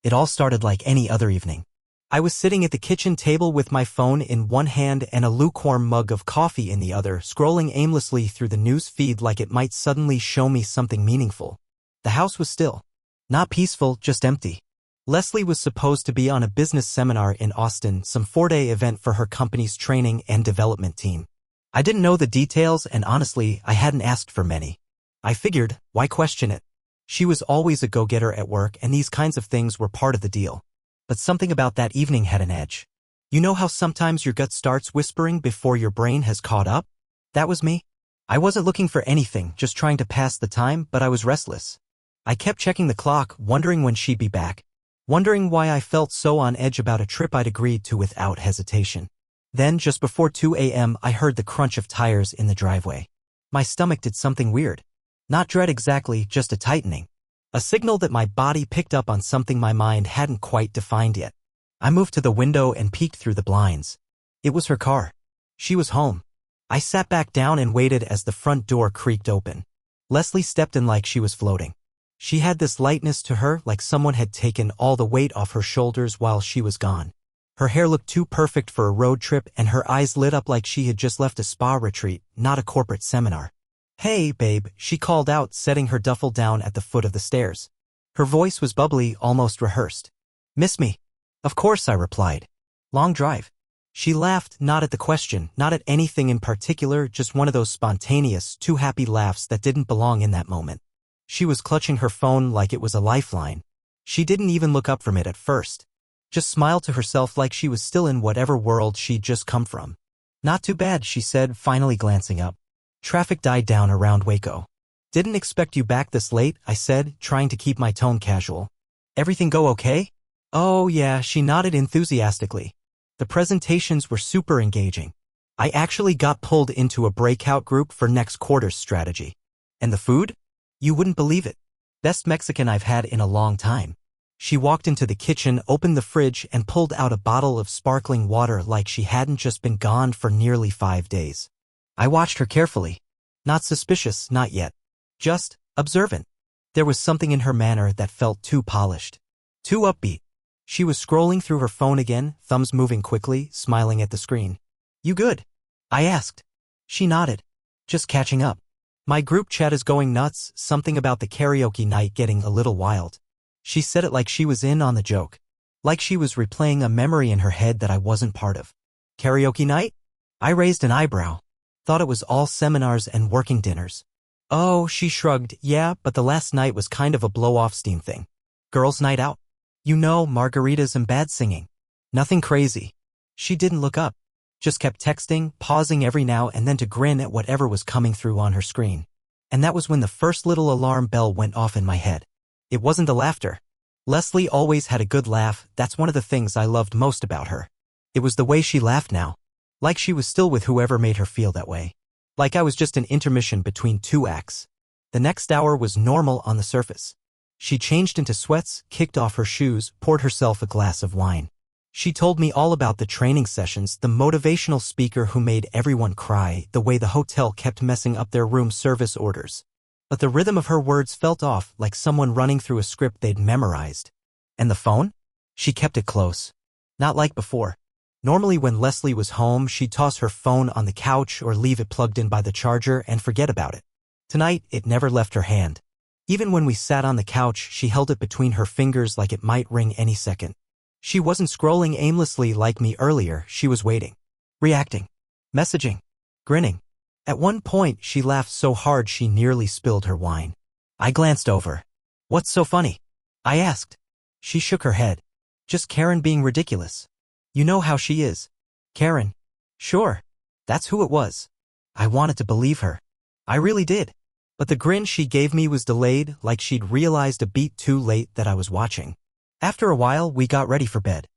It all started like any other evening. I was sitting at the kitchen table with my phone in one hand and a lukewarm mug of coffee in the other, scrolling aimlessly through the news feed like it might suddenly show me something meaningful. The house was still. Not peaceful, just empty. Leslie was supposed to be on a business seminar in Austin, some 4-day event for her company's training and development team. I didn't know the details, and honestly, I hadn't asked for many. I figured, why question it? She was always a go-getter at work, and these kinds of things were part of the deal. But something about that evening had an edge. You know how sometimes your gut starts whispering before your brain has caught up? That was me. I wasn't looking for anything, just trying to pass the time, but I was restless. I kept checking the clock, wondering when she'd be back. Wondering why I felt so on edge about a trip I'd agreed to without hesitation. Then, just before 2 a.m., I heard the crunch of tires in the driveway. My stomach did something weird. Not dread exactly, just a tightening. A signal that my body picked up on something my mind hadn't quite defined yet. I moved to the window and peeked through the blinds. It was her car. She was home. I sat back down and waited as the front door creaked open. Leslie stepped in like she was floating. She had this lightness to her, like someone had taken all the weight off her shoulders while she was gone. Her hair looked too perfect for a road trip, and her eyes lit up like she had just left a spa retreat, not a corporate seminar. "Hey, babe," she called out, setting her duffel down at the foot of the stairs. Her voice was bubbly, almost rehearsed. "Miss me?" "Of course," I replied. "Long drive?" She laughed, not at the question, not at anything in particular, just one of those spontaneous, too happy laughs that didn't belong in that moment. She was clutching her phone like it was a lifeline. She didn't even look up from it at first. Just smiled to herself like she was still in whatever world she'd just come from. "Not too bad," she said, finally glancing up. Traffic died down around Waco. "Didn't expect you back this late," I said, trying to keep my tone casual. "Everything go okay?" "Oh yeah," she nodded enthusiastically. The presentations were super engaging. I actually got pulled into a breakout group for next quarter's strategy. And the food? You wouldn't believe it. Best Mexican I've had in a long time. She walked into the kitchen, opened the fridge, and pulled out a bottle of sparkling water like she hadn't just been gone for nearly 5 days. I watched her carefully. Not suspicious, not yet. Just observant. There was something in her manner that felt too polished. Too upbeat. She was scrolling through her phone again, thumbs moving quickly, smiling at the screen. "You good?" I asked. She nodded. "Just catching up. My group chat is going nuts, something about the karaoke night getting a little wild." She said it like she was in on the joke. Like she was replaying a memory in her head that I wasn't part of. "Karaoke night?" I raised an eyebrow. Thought it was all seminars and working dinners. "Oh," she shrugged, "yeah, but the last night was kind of a blow-off steam thing. Girls' night out. You know, margaritas and bad singing. Nothing crazy." She didn't look up. Just kept texting, pausing every now and then to grin at whatever was coming through on her screen. And that was when the first little alarm bell went off in my head. It wasn't the laughter. Leslie always had a good laugh, that's one of the things I loved most about her. It was the way she laughed now. Like she was still with whoever made her feel that way. Like I was just an intermission between 2 acts. The next hour was normal on the surface. She changed into sweats, kicked off her shoes, poured herself a glass of wine. She told me all about the training sessions, the motivational speaker who made everyone cry, the way the hotel kept messing up their room service orders. But the rhythm of her words felt off, like someone running through a script they'd memorized. And the phone? She kept it close. Not like before. Normally when Leslie was home, she'd toss her phone on the couch or leave it plugged in by the charger and forget about it. Tonight, it never left her hand. Even when we sat on the couch, she held it between her fingers like it might ring any second. She wasn't scrolling aimlessly like me earlier, she was waiting. Reacting. Messaging. Grinning. At one point, she laughed so hard she nearly spilled her wine. I glanced over. "What's so funny?" I asked. She shook her head. "Just Karen being ridiculous. You know how she is." "Karen?" "Sure. That's who it was." I wanted to believe her. I really did. But the grin she gave me was delayed, like she'd realized a beat too late that I was watching. After a while, we got ready for bed.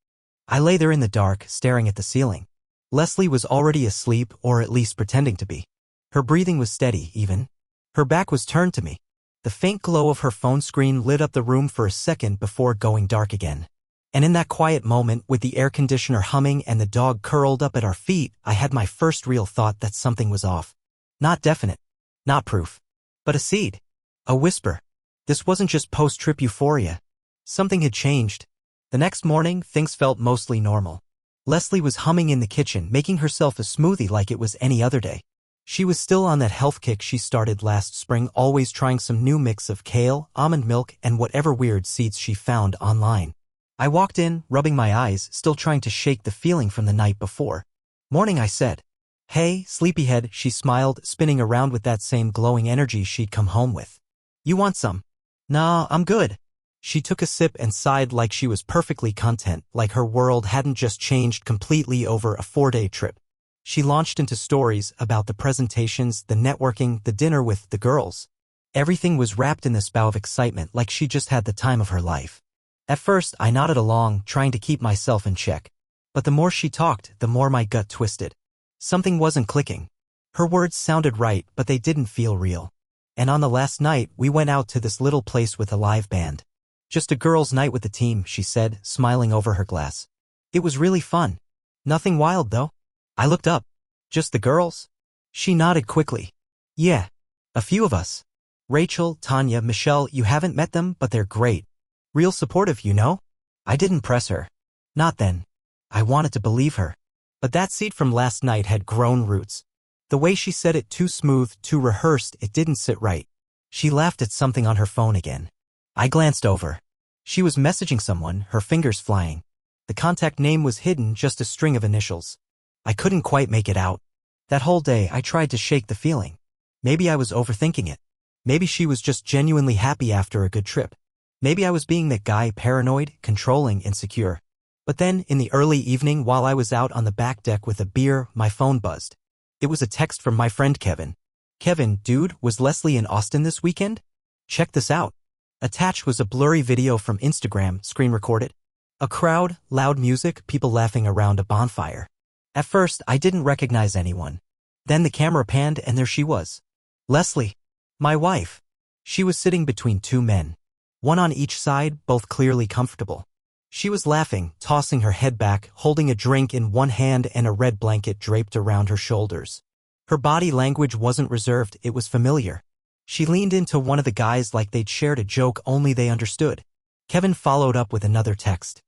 I lay there in the dark, staring at the ceiling. Leslie was already asleep, or at least pretending to be. Her breathing was steady, even. Her back was turned to me. The faint glow of her phone screen lit up the room for a second before going dark again. And in that quiet moment, with the air conditioner humming and the dog curled up at our feet, I had my first real thought that something was off. Not definite. Not proof. But a seed. A whisper. This wasn't just post-trip euphoria. Something had changed. The next morning, things felt mostly normal. Leslie was humming in the kitchen, making herself a smoothie like it was any other day. She was still on that health kick she started last spring, always trying some new mix of kale, almond milk, and whatever weird seeds she found online. I walked in, rubbing my eyes, still trying to shake the feeling from the night before. "Morning," I said. "Hey, sleepyhead," she smiled, spinning around with that same glowing energy she'd come home with. "You want some?" "Nah, I'm good." She took a sip and sighed like she was perfectly content, like her world hadn't just changed completely over a 4-day trip. She launched into stories about the presentations, the networking, the dinner with the girls. Everything was wrapped in this bow of excitement, like she just had the time of her life. At first, I nodded along, trying to keep myself in check. But the more she talked, the more my gut twisted. Something wasn't clicking. Her words sounded right, but they didn't feel real. And on the last night, we went out to this little place with a live band. "Just a girls' night with the team," she said, smiling over her glass. "It was really fun. Nothing wild, though." I looked up. "Just the girls?" She nodded quickly. "Yeah. A few of us. Rachel, Tanya, Michelle, you haven't met them, but they're great. Real supportive, you know?" I didn't press her. Not then. I wanted to believe her. But that seed from last night had grown roots. The way she said it, too smooth, too rehearsed, it didn't sit right. She laughed at something on her phone again. I glanced over. She was messaging someone, her fingers flying. The contact name was hidden, just a string of initials. I couldn't quite make it out. That whole day, I tried to shake the feeling. Maybe I was overthinking it. Maybe she was just genuinely happy after a good trip. Maybe I was being that guy, paranoid, controlling, insecure. But then, in the early evening, while I was out on the back deck with a beer, my phone buzzed. It was a text from my friend Kevin. "Kevin, dude, was Leslie in Austin this weekend? Check this out." Attached was a blurry video from Instagram, screen recorded. A crowd, loud music, people laughing around a bonfire. At first, I didn't recognize anyone. Then the camera panned and there she was. Leslie. My wife. She was sitting between two men. One on each side, both clearly comfortable. She was laughing, tossing her head back, holding a drink in one hand and a red blanket draped around her shoulders. Her body language wasn't reserved, it was familiar. She leaned into one of the guys like they'd shared a joke only they understood. Kevin followed up with another text.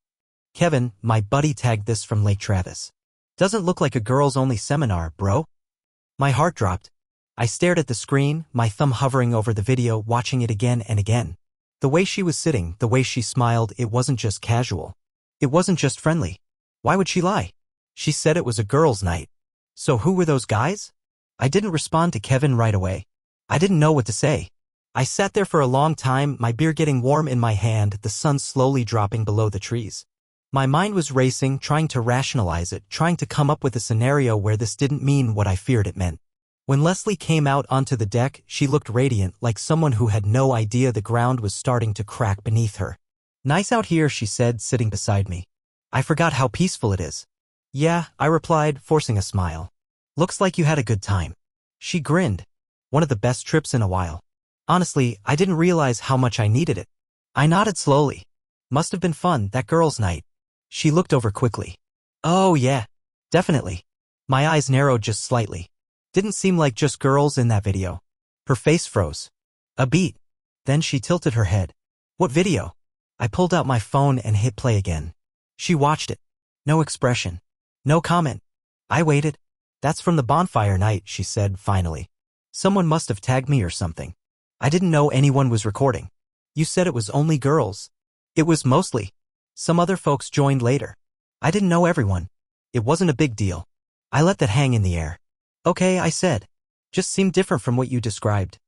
"Kevin, my buddy tagged this from Lake Travis. Doesn't look like a girls-only seminar, bro." My heart dropped. I stared at the screen, my thumb hovering over the video, watching it again and again. The way she was sitting, the way she smiled, it wasn't just casual. It wasn't just friendly. Why would she lie? She said it was a girls' night. So who were those guys? I didn't respond to Kevin right away. I didn't know what to say. I sat there for a long time, my beer getting warm in my hand, the sun slowly dropping below the trees. My mind was racing, trying to rationalize it, trying to come up with a scenario where this didn't mean what I feared it meant. When Leslie came out onto the deck, she looked radiant, like someone who had no idea the ground was starting to crack beneath her. "Nice out here," she said, sitting beside me. "I forgot how peaceful it is." "Yeah," I replied, forcing a smile. "Looks like you had a good time." She grinned. "One of the best trips in a while." Honestly, I didn't realize how much I needed it. I nodded slowly. "Must have been fun, that girls' night." She looked over quickly. "Oh yeah, definitely." My eyes narrowed just slightly. Didn't seem like just girls in that video. Her face froze. A beat. Then she tilted her head. "What video?" I pulled out my phone and hit play again. She watched it. No expression. No comment. I waited. "That's from the bonfire night," she said finally. "Someone must have tagged me or something. I didn't know anyone was recording." "You said it was only girls." "It was mostly. Some other folks joined later. I didn't know everyone. It wasn't a big deal." I let that hang in the air. "Okay," I said. "Just seemed different from what you described."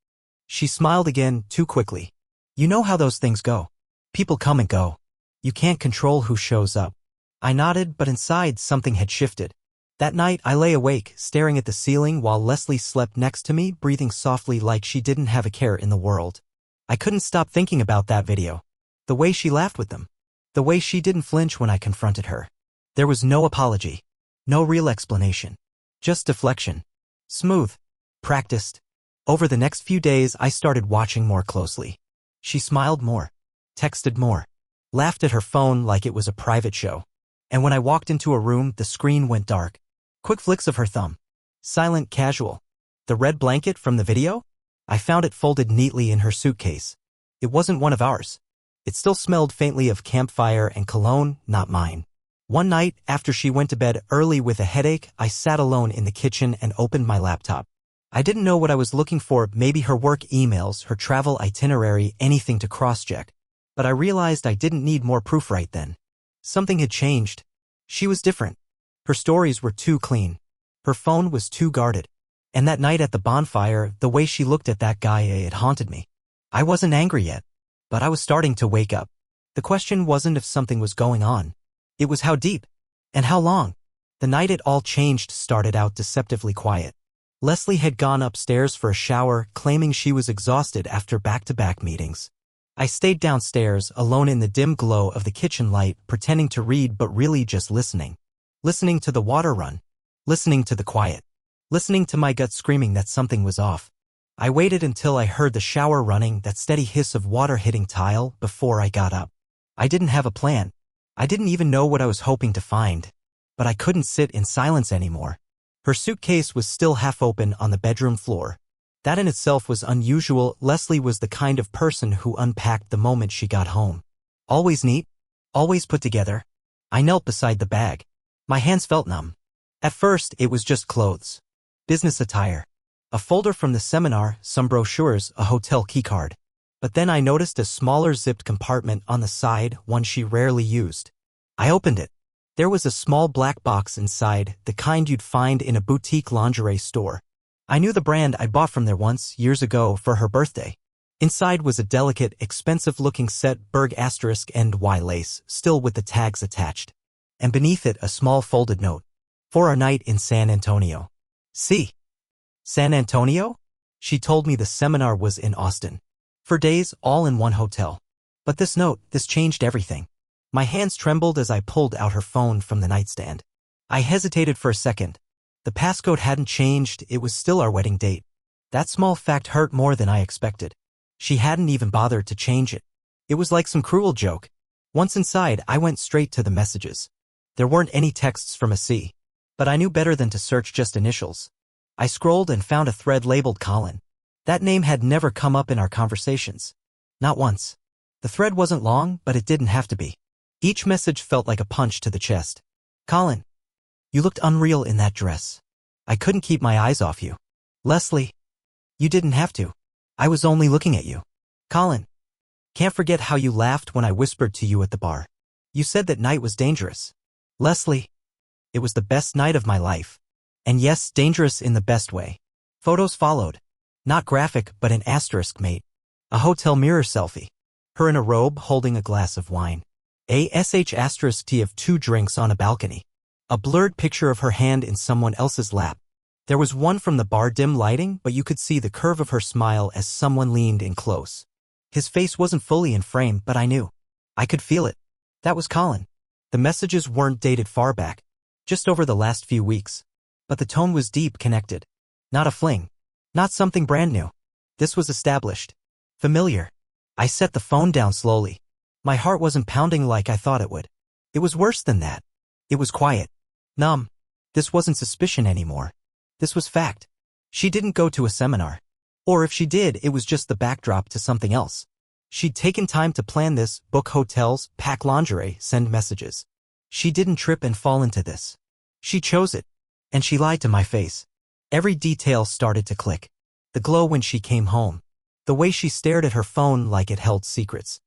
She smiled again, too quickly. "You know how those things go. People come and go. You can't control who shows up." I nodded, but inside something had shifted. That night I lay awake, staring at the ceiling while Leslie slept next to me, breathing softly like she didn't have a care in the world. I couldn't stop thinking about that video. The way she laughed with them. The way she didn't flinch when I confronted her. There was no apology. No real explanation. Just deflection. Smooth. Practiced. Over the next few days I started watching more closely. She smiled more. Texted more. Laughed at her phone like it was a private show. And when I walked into a room, the screen went dark. Quick flicks of her thumb. Silent, casual. The red blanket from the video? I found it folded neatly in her suitcase. It wasn't one of ours. It still smelled faintly of campfire and cologne, not mine. One night, after she went to bed early with a headache, I sat alone in the kitchen and opened my laptop. I didn't know what I was looking for, maybe her work emails, her travel itinerary, anything to cross-check. But I realized I didn't need more proof right then. Something had changed. She was different. Her stories were too clean. Her phone was too guarded. And that night at the bonfire, the way she looked at that guy, it haunted me. I wasn't angry yet, but I was starting to wake up. The question wasn't if something was going on. It was how deep and how long. The night it all changed started out deceptively quiet. Leslie had gone upstairs for a shower, claiming she was exhausted after back-to-back meetings. I stayed downstairs, alone in the dim glow of the kitchen light, pretending to read but really just listening. Listening to the water run. Listening to the quiet. Listening to my gut screaming that something was off. I waited until I heard the shower running, that steady hiss of water hitting tile, before I got up. I didn't have a plan. I didn't even know what I was hoping to find. But I couldn't sit in silence anymore. Her suitcase was still half open on the bedroom floor. That in itself was unusual. Leslie was the kind of person who unpacked the moment she got home. Always neat. Always put together. I knelt beside the bag. My hands felt numb. At first, it was just clothes. Business attire. A folder from the seminar, some brochures, a hotel keycard. But then I noticed a smaller zipped compartment on the side, one she rarely used. I opened it. There was a small black box inside, the kind you'd find in a boutique lingerie store. I knew the brand. I bought from there once, years ago, for her birthday. Inside was a delicate, expensive-looking set, Berg *and Y lace, still with the tags attached. And beneath it a small folded note. For our night in San Antonio. See? San Antonio? She told me the seminar was in Austin. For days, all in one hotel. But this note, this changed everything. My hands trembled as I pulled out her phone from the nightstand. I hesitated for a second. The passcode hadn't changed, it was still our wedding date. That small fact hurt more than I expected. She hadn't even bothered to change it. It was like some cruel joke. Once inside, I went straight to the messages. There weren't any texts from a C. But I knew better than to search just initials. I scrolled and found a thread labeled Colin. That name had never come up in our conversations. Not once. The thread wasn't long, but it didn't have to be. Each message felt like a punch to the chest. Colin. You looked unreal in that dress. I couldn't keep my eyes off you. Leslie. You didn't have to. I was only looking at you. Colin. Can't forget how you laughed when I whispered to you at the bar. You said that night was dangerous. Leslie. It was the best night of my life. And yes, dangerous in the best way. Photos followed. Not graphic, but an asterisk mate. A hotel mirror selfie. Her in a robe holding a glass of wine. *T of 2 drinks on a balcony. A blurred picture of her hand in someone else's lap. There was one from the bar, dim lighting, but you could see the curve of her smile as someone leaned in close. His face wasn't fully in frame, but I knew. I could feel it. That was Colin. The messages weren't dated far back. Just over the last few weeks. But the tone was deep, connected. Not a fling. Not something brand new. This was established. Familiar. I set the phone down slowly. My heart wasn't pounding like I thought it would. It was worse than that. It was quiet. Numb. This wasn't suspicion anymore. This was fact. She didn't go to a seminar. Or if she did, it was just the backdrop to something else. She'd taken time to plan this, book hotels, pack lingerie, send messages. She didn't trip and fall into this. She chose it. And she lied to my face. Every detail started to click. The glow when she came home. The way she stared at her phone like it held secrets.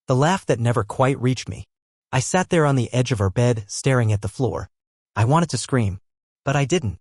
The laugh that never quite reached me. I sat there on the edge of our bed, staring at the floor. I wanted to scream. But I didn't.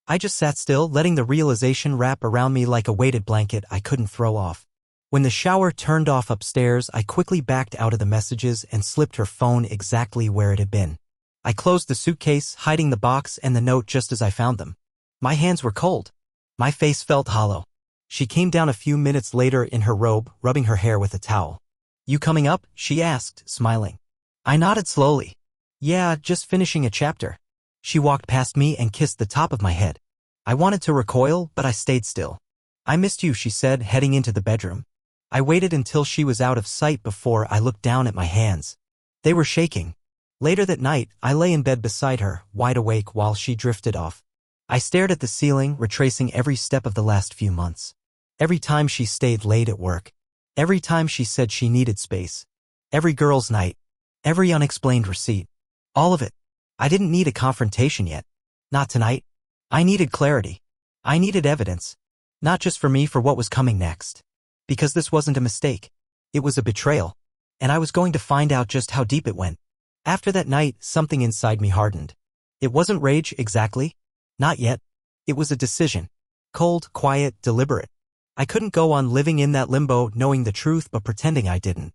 I just sat still, letting the realization wrap around me like a weighted blanket I couldn't throw off. When the shower turned off upstairs, I quickly backed out of the messages and slipped her phone exactly where it had been. I closed the suitcase, hiding the box and the note just as I found them. My hands were cold. My face felt hollow. She came down a few minutes later in her robe, rubbing her hair with a towel. You coming up? She asked, smiling. I nodded slowly. Yeah, just finishing a chapter. She walked past me and kissed the top of my head. I wanted to recoil, but I stayed still. I missed you, she said, heading into the bedroom. I waited until she was out of sight before I looked down at my hands. They were shaking. Later that night, I lay in bed beside her, wide awake while she drifted off. I stared at the ceiling, retracing every step of the last few months. Every time she stayed late at work. Every time she said she needed space. Every girl's night. Every unexplained receipt. All of it. I didn't need a confrontation yet. Not tonight. I needed clarity. I needed evidence. Not just for me, for what was coming next. Because this wasn't a mistake. It was a betrayal. And I was going to find out just how deep it went. After that night, something inside me hardened. It wasn't rage, exactly. Not yet. It was a decision. Cold, quiet, deliberate. I couldn't go on living in that limbo, knowing the truth but pretending I didn't.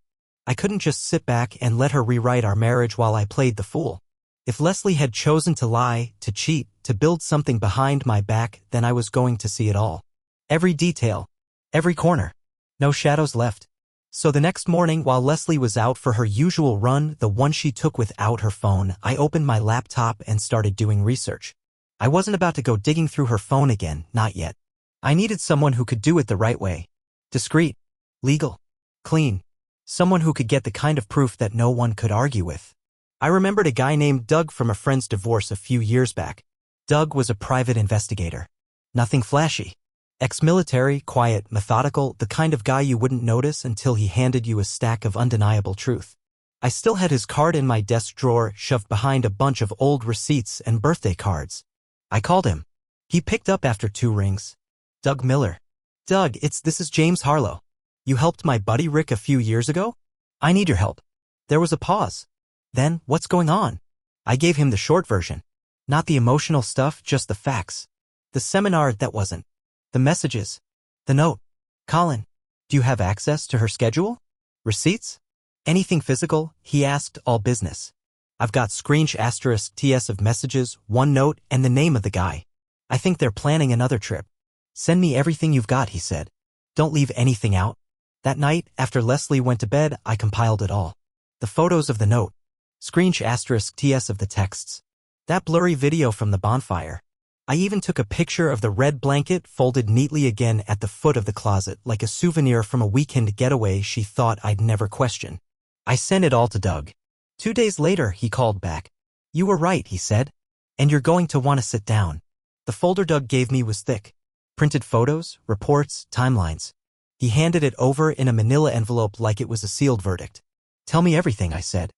I couldn't just sit back and let her rewrite our marriage while I played the fool. If Leslie had chosen to lie, to cheat, to build something behind my back, then I was going to see it all. Every detail. Every corner. No shadows left. So the next morning, while Leslie was out for her usual run, the one she took without her phone, I opened my laptop and started doing research. I wasn't about to go digging through her phone again, not yet. I needed someone who could do it the right way. Discreet. Legal. Clean. Someone who could get the kind of proof that no one could argue with. I remembered a guy named Doug from a friend's divorce a few years back. Doug was a private investigator. Nothing flashy. Ex-military, quiet, methodical, the kind of guy you wouldn't notice until he handed you a stack of undeniable truth. I still had his card in my desk drawer, shoved behind a bunch of old receipts and birthday cards. I called him. He picked up after 2 rings. Doug Miller. Doug, this is James Harlow. You helped my buddy Rick a few years ago? I need your help. There was a pause. Then, what's going on? I gave him the short version. Not the emotional stuff, just the facts. The seminar that wasn't. The messages. The note. Colin, do you have access to her schedule? Receipts? Anything physical? He asked, all business. I've got *TS of messages, 1 note, and the name of the guy. I think they're planning another trip. Send me everything you've got, he said. Don't leave anything out. That night, after Leslie went to bed, I compiled it all. The photos of the note. *TS of the texts. That blurry video from the bonfire. I even took a picture of the red blanket folded neatly again at the foot of the closet, like a souvenir from a weekend getaway she thought I'd never question. I sent it all to Doug. 2 days later, he called back. You were right, he said. And you're going to want to sit down. The folder Doug gave me was thick. Printed photos, reports, timelines. He handed it over in a manila envelope like it was a sealed verdict. Tell me everything, I said.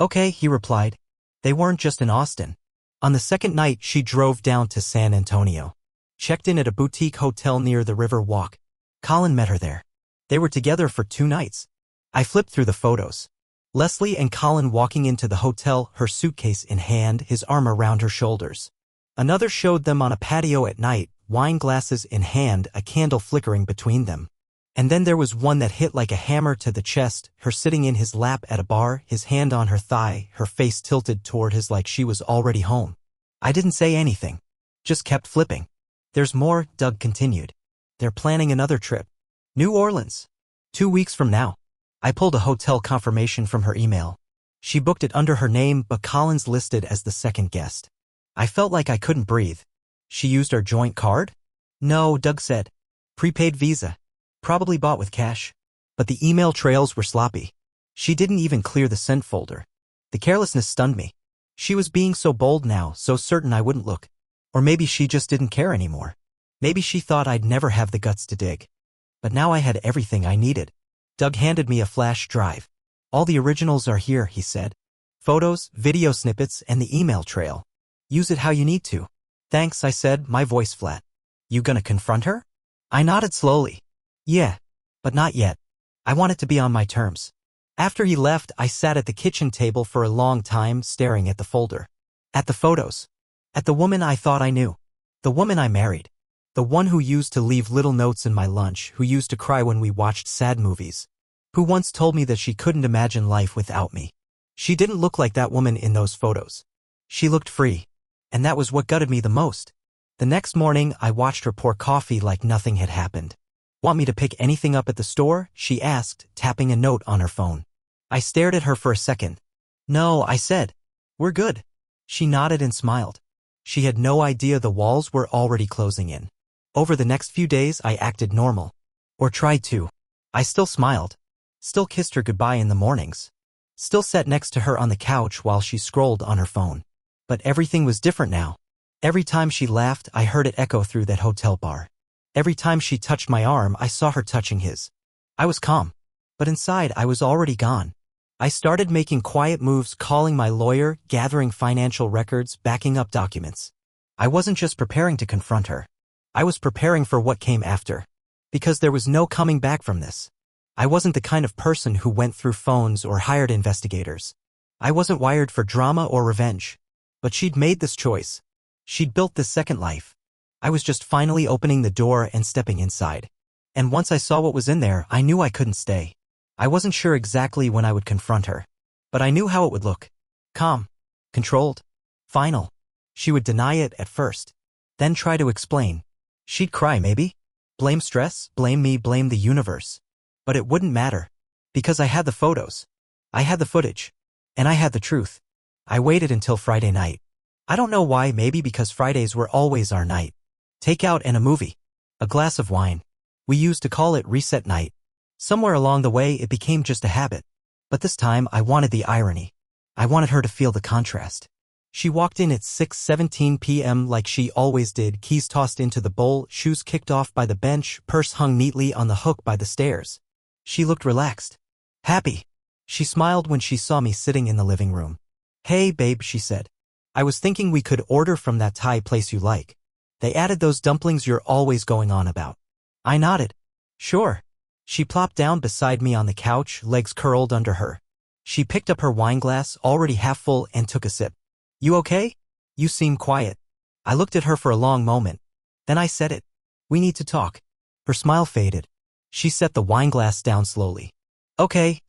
Okay, he replied. They weren't just in Austin. On the second night, she drove down to San Antonio. Checked in at a boutique hotel near the River Walk. Colin met her there. They were together for 2 nights. I flipped through the photos. Leslie and Colin walking into the hotel, her suitcase in hand, his arm around her shoulders. Another showed them on a patio at night, wine glasses in hand, a candle flickering between them. And then there was one that hit like a hammer to the chest, her sitting in his lap at a bar, his hand on her thigh, her face tilted toward his like she was already home. I didn't say anything. Just kept flipping. There's more, Doug continued. They're planning another trip. New Orleans. 2 weeks from now. I pulled a hotel confirmation from her email. She booked it under her name, but Colin's listed as the second guest. I felt like I couldn't breathe. She used our joint card? No, Doug said. Prepaid Visa. Probably bought with cash. But the email trails were sloppy. She didn't even clear the sent folder. The carelessness stunned me. She was being so bold now, so certain I wouldn't look. Or maybe she just didn't care anymore. Maybe she thought I'd never have the guts to dig. But now I had everything I needed. Doug handed me a flash drive. All the originals are here, he said. Photos, video snippets, and the email trail. Use it how you need to. Thanks, I said, my voice flat. You gonna confront her? I nodded slowly. Yeah, but not yet. I want it to be on my terms. After he left, I sat at the kitchen table for a long time, staring at the folder. At the photos. At the woman I thought I knew. The woman I married. The one who used to leave little notes in my lunch, who used to cry when we watched sad movies. Who once told me that she couldn't imagine life without me. She didn't look like that woman in those photos. She looked free. And that was what gutted me the most. The next morning, I watched her pour coffee like nothing had happened. Want me to pick anything up at the store? She asked, tapping a note on her phone. I stared at her for a second. No, I said. We're good. She nodded and smiled. She had no idea the walls were already closing in. Over the next few days, I acted normal. Or tried to. I still smiled. Still kissed her goodbye in the mornings. Still sat next to her on the couch while she scrolled on her phone. But everything was different now. Every time she laughed, I heard it echo through that hotel bar. Every time she touched my arm, I saw her touching his. I was calm. But inside, I was already gone. I started making quiet moves, calling my lawyer, gathering financial records, backing up documents. I wasn't just preparing to confront her. I was preparing for what came after. Because there was no coming back from this. I wasn't the kind of person who went through phones or hired investigators. I wasn't wired for drama or revenge. But she'd made this choice. She'd built this second life. I was just finally opening the door and stepping inside. And once I saw what was in there, I knew I couldn't stay. I wasn't sure exactly when I would confront her. But I knew how it would look. Calm. Controlled. Final. She would deny it at first. Then try to explain. She'd cry maybe. Blame stress, blame me, blame the universe. But it wouldn't matter. Because I had the photos. I had the footage. And I had the truth. I waited until Friday night. I don't know why, maybe because Fridays were always our night. Takeout and a movie. A glass of wine. We used to call it reset night. Somewhere along the way it became just a habit. But this time I wanted the irony. I wanted her to feel the contrast. She walked in at 6:17 p.m. like she always did, keys tossed into the bowl, shoes kicked off by the bench, purse hung neatly on the hook by the stairs. She looked relaxed. Happy. She smiled when she saw me sitting in the living room. Hey babe, she said. I was thinking we could order from that Thai place you like. They added those dumplings you're always going on about. I nodded. Sure. She plopped down beside me on the couch, legs curled under her. She picked up her wine glass, already half full, and took a sip. You okay? You seem quiet. I looked at her for a long moment. Then I said it. We need to talk. Her smile faded. She set the wine glass down slowly. Okay.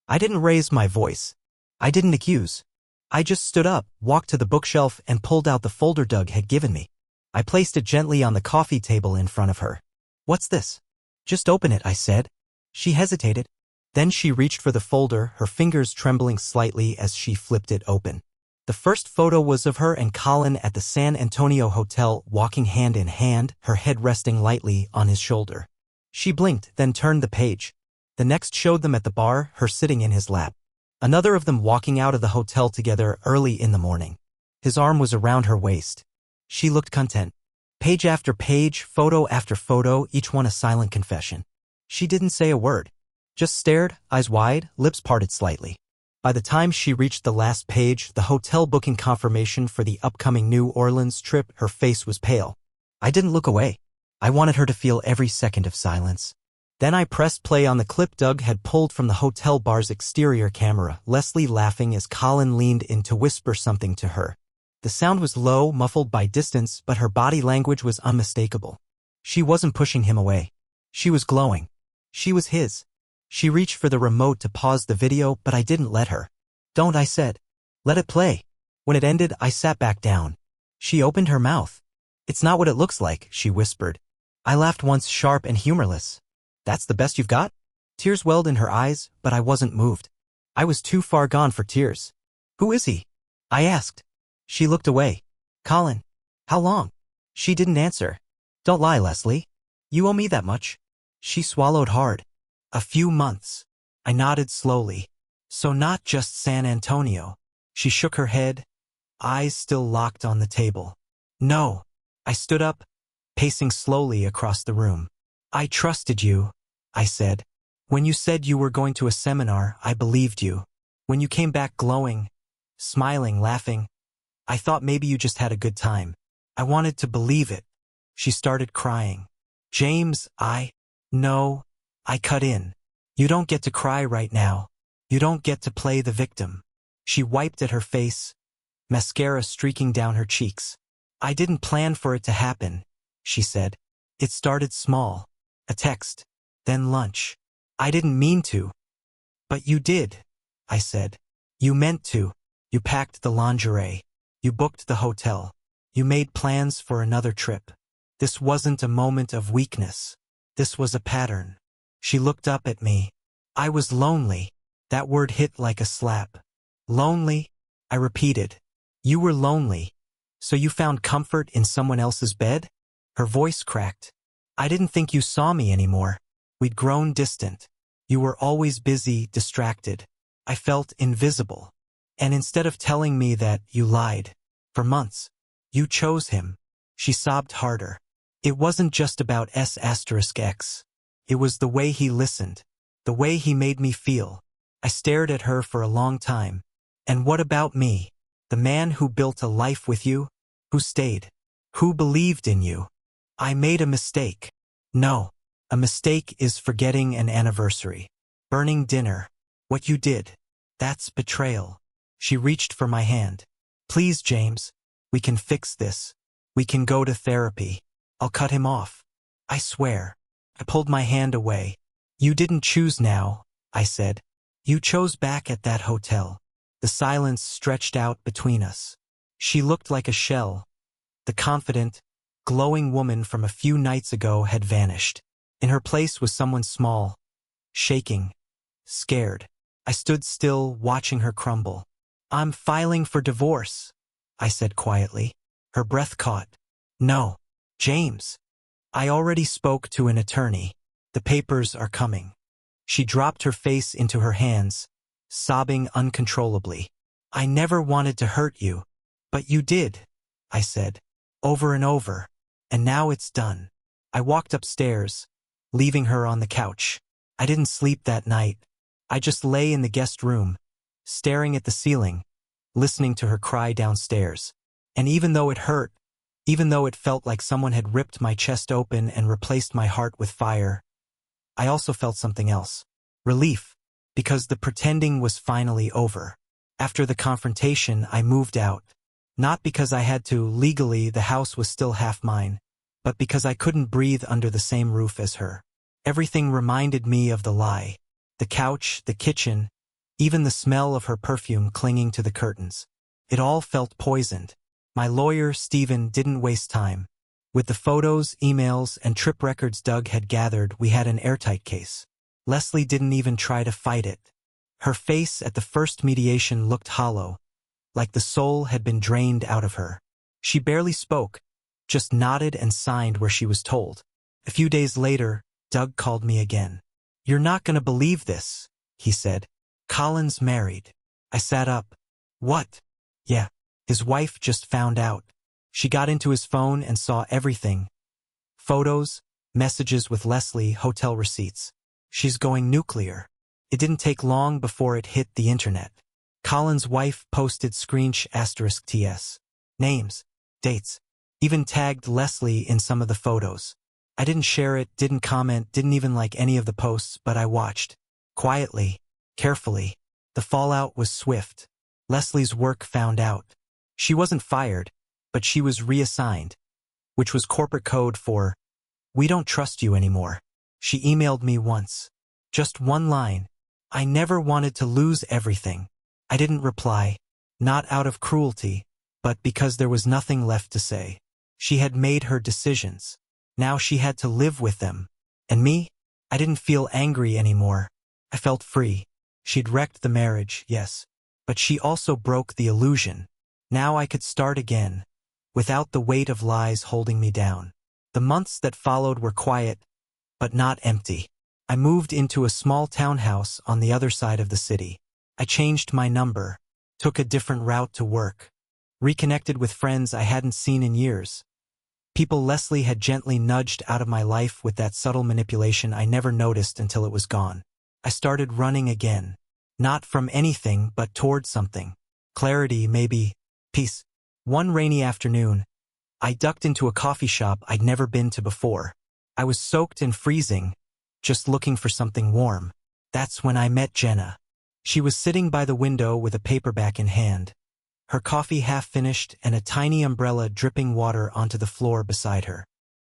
I didn't raise my voice. I didn't accuse. I just stood up, walked to the bookshelf, and pulled out the folder Doug had given me. I placed it gently on the coffee table in front of her. What's this? Just open it, I said. She hesitated. Then she reached for the folder, her fingers trembling slightly as she flipped it open. The first photo was of her and Colin at the San Antonio hotel, walking hand in hand, her head resting lightly on his shoulder. She blinked, then turned the page. The next showed them at the bar, her sitting in his lap. Another of them walking out of the hotel together early in the morning. His arm was around her waist. She looked content. Page after page, photo after photo, each one a silent confession. She didn't say a word. Just stared, eyes wide, lips parted slightly. By the time she reached the last page, the hotel booking confirmation for the upcoming New Orleans trip, her face was pale. I didn't look away. I wanted her to feel every second of silence. Then I pressed play on the clip Doug had pulled from the hotel bar's exterior camera, Leslie laughing as Colin leaned in to whisper something to her. The sound was low, muffled by distance, but her body language was unmistakable. She wasn't pushing him away. She was glowing. She was his. She reached for the remote to pause the video, but I didn't let her. Don't, I said. Let it play. When it ended, I sat back down. She opened her mouth. It's not what it looks like, she whispered. I laughed once, sharp and humorless. That's the best you've got? Tears welled in her eyes, but I wasn't moved. I was too far gone for tears. Who is he? I asked. She looked away. Colin. How long? She didn't answer. Don't lie, Leslie. You owe me that much. She swallowed hard. A few months. I nodded slowly. So not just San Antonio. She shook her head, eyes still locked on the table. No. I stood up, pacing slowly across the room. I trusted you, I said. When you said you were going to a seminar, I believed you. When you came back glowing, smiling, laughing, I thought maybe you just had a good time. I wanted to believe it. She started crying. James, No. I cut in. You don't get to cry right now. You don't get to play the victim. She wiped at her face, mascara streaking down her cheeks. I didn't plan for it to happen, she said. It started small. A text. Then lunch. I didn't mean to. But you did, I said. You meant to. You packed the lingerie. You booked the hotel. You made plans for another trip. This wasn't a moment of weakness. This was a pattern. She looked up at me. I was lonely. That word hit like a slap. Lonely? I repeated. You were lonely. So you found comfort in someone else's bed? Her voice cracked. I didn't think you saw me anymore. We'd grown distant. You were always busy, distracted. I felt invisible. And instead of telling me that, you lied. For months. You chose him. She sobbed harder. It wasn't just about S*X. It was the way he listened. The way he made me feel. I stared at her for a long time. And what about me? The man who built a life with you? Who stayed? Who believed in you? I made a mistake. No. A mistake is forgetting an anniversary. Burning dinner. What you did. That's betrayal. She reached for my hand. Please, James. We can fix this. We can go to therapy. I'll cut him off. I swear. I pulled my hand away. You didn't choose now, I said. You chose back at that hotel. The silence stretched out between us. She looked like a shell. The confident, glowing woman from a few nights ago had vanished. In her place was someone small, shaking, scared. I stood still, watching her crumble. I'm filing for divorce, I said quietly. Her breath caught. No, James. I already spoke to an attorney. The papers are coming. She dropped her face into her hands, sobbing uncontrollably. I never wanted to hurt you, but you did, I said, over and over, and now it's done. I walked upstairs, leaving her on the couch. I didn't sleep that night. I just lay in the guest room, staring at the ceiling, listening to her cry downstairs. And even though it hurt, even though it felt like someone had ripped my chest open and replaced my heart with fire, I also felt something else. Relief, because the pretending was finally over. After the confrontation, I moved out. Not because I had to, legally the house was still half mine, but because I couldn't breathe under the same roof as her. Everything reminded me of the lie. The couch, the kitchen, even the smell of her perfume clinging to the curtains. It all felt poisoned. My lawyer, Stephen, didn't waste time. With the photos, emails, and trip records Doug had gathered, we had an airtight case. Leslie didn't even try to fight it. Her face at the first mediation looked hollow, like the soul had been drained out of her. She barely spoke, just nodded and signed where she was told. A few days later, Doug called me again. You're not gonna believe this, he said. Colin's married. I sat up. What? Yeah, his wife just found out. She got into his phone and saw everything. Photos, messages with Leslie, hotel receipts. She's going nuclear. It didn't take long before it hit the internet. Colin's wife posted **TS. Names, dates, even tagged Leslie in some of the photos. I didn't share it, didn't comment, didn't even like any of the posts, but I watched. Quietly, carefully. The fallout was swift. Leslie's work found out. She wasn't fired, but she was reassigned, which was corporate code for, "We don't trust you anymore." She emailed me once. Just one line. I never wanted to lose everything. I didn't reply, not out of cruelty, but because there was nothing left to say. She had made her decisions. Now she had to live with them. And me? I didn't feel angry anymore. I felt free. She'd wrecked the marriage, yes, but she also broke the illusion. Now I could start again, without the weight of lies holding me down. The months that followed were quiet, but not empty. I moved into a small townhouse on the other side of the city. I changed my number, took a different route to work, reconnected with friends I hadn't seen in years. People Leslie had gently nudged out of my life with that subtle manipulation I never noticed until it was gone. I started running again. Not from anything, but toward something. Clarity, maybe. Peace. One rainy afternoon, I ducked into a coffee shop I'd never been to before. I was soaked and freezing, just looking for something warm. That's when I met Jenna. She was sitting by the window with a paperback in hand, her coffee half finished and a tiny umbrella dripping water onto the floor beside her.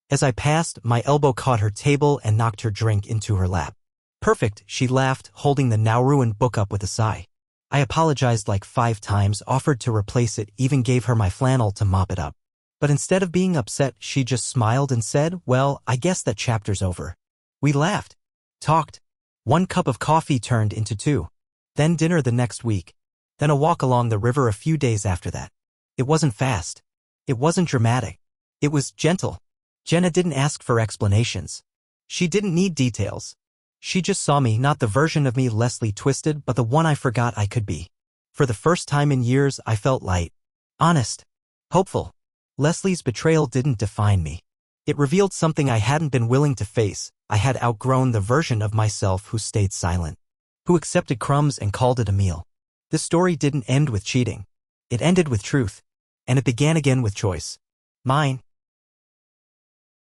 As I passed, my elbow caught her table and knocked her drink into her lap. Perfect, she laughed, holding the now-ruined book up with a sigh. I apologized like 5 times, offered to replace it, even gave her my flannel to mop it up. But instead of being upset, she just smiled and said, "Well, I guess that chapter's over." We laughed, talked. 1 cup of coffee turned into 2. Then dinner the next week. Then a walk along the river a few days after that. It wasn't fast. It wasn't dramatic. It was gentle. Jenna didn't ask for explanations. She didn't need details. She just saw me, not the version of me Leslie twisted, but the one I forgot I could be. For the first time in years, I felt light. Honest. Hopeful. Leslie's betrayal didn't define me. It revealed something I hadn't been willing to face. I had outgrown the version of myself who stayed silent, who accepted crumbs and called it a meal. This story didn't end with cheating. It ended with truth. And it began again with choice. Mine.